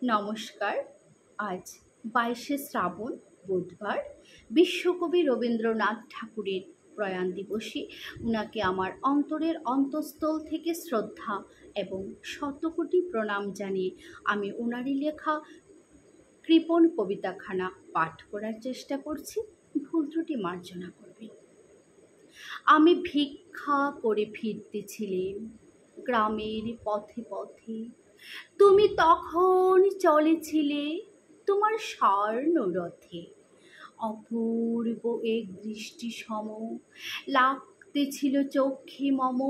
নমস্কার। আজ 22শে শ্রাবণ বুধবার, বিশ্বকবি রবীন্দ্রনাথ ঠাকুরের প্রয়াণ দিবসে উনাকে আমার অন্তরের অন্তঃস্থল থেকে শ্রদ্ধা এবং শতকোটি প্রণাম জানিয়ে আমি ওনারই লেখা কৃপণ কবিতাখানা পাঠ করার চেষ্টা করছি। ভুল ত্রুটি মার্জনা করবেন। আমি ভিক্ষা করে ফিরতেছিলাম গ্রামের পথে পথে, তুমি তখন চলেছিলে তোমার স্বর্ণরথে। অপূর্ব এক দৃষ্টি সম লাগতেছিল চক্ষে মম।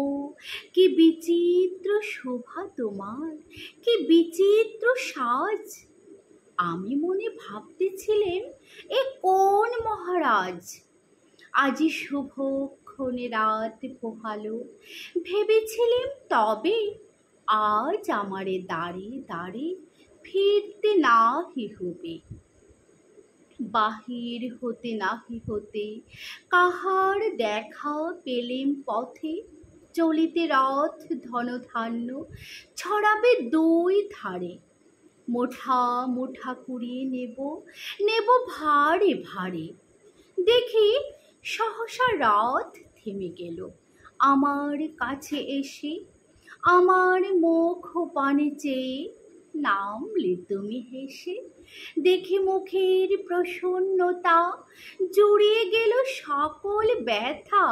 কি বিচিত্র শোভা তোমার, কি বিচিত্র সাজ। আমি মনে ভাবতেছিলেন, এ কোন মহারাজ। আজি শুভক্ষণে রাত পোহালো, ভেবেছিলেম তবে আজ আমারে দ্বারে দ্বারে ফিরতে নাহি হবে। বাহির হতে নাহি হতে কাহার দেখা পেলেম পথে। চলিতে রথ ধনধান্য ছড়াবে দুই ধারে। মোঠা মোঠা কুড়িয়ে নেব, নেব ভারে ভারে। দেখি সহসা রথ থেমে গেল আমার কাছে এসে। আমার মুখ পানে চেয়ে নামলে তুমি হেসে। দেখে মুখের প্রসন্নতা জুড়িয়ে গেল সকল ব্যথা।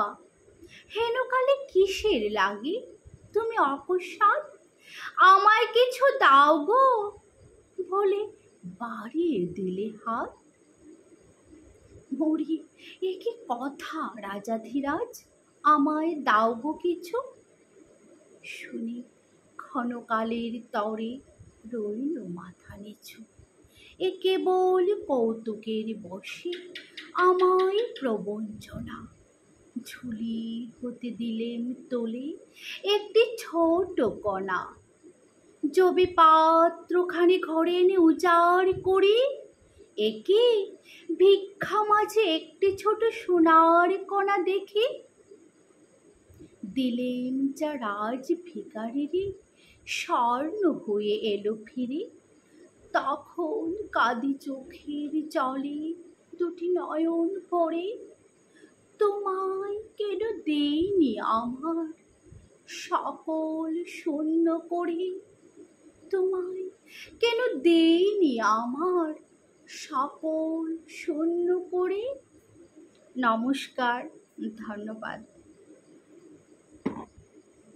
হেনকালে কিসের লাগি তুমি অকস্মাৎ আমায় কিছু দাও গো বলে বাড়িয়ে দিলে হাত। মরি, এ কি কথা রাজাধিরাজ, আমায় দাও গো কিছু। শুনি ক্ষণকালের তরে রইল মাথা নিচু। এ কেবল কৌতুকের বশে আমায় প্রবঞ্চনা। ঝুলি হতে দিলেন তোলে একটি ছোট কণা। যবে পাত্রখানি ঘরে এনে উজাড় করি, একে ভিক্ষা মাঝে একটি ছোট সোনার কণা দেখি। দিলেন যা রাজ ভিখারিরই স্বর্ণ হয়ে এলো ফিরে। তখন কাঁদি চোখের জলে দুটি নয়ন ভরে। তোমায় কেন দেইনি আমার সকল শূন্য করে। তোমায় কেন দেইনি আমার সকল শূন্য করে। নমস্কার, ধন্যবাদ।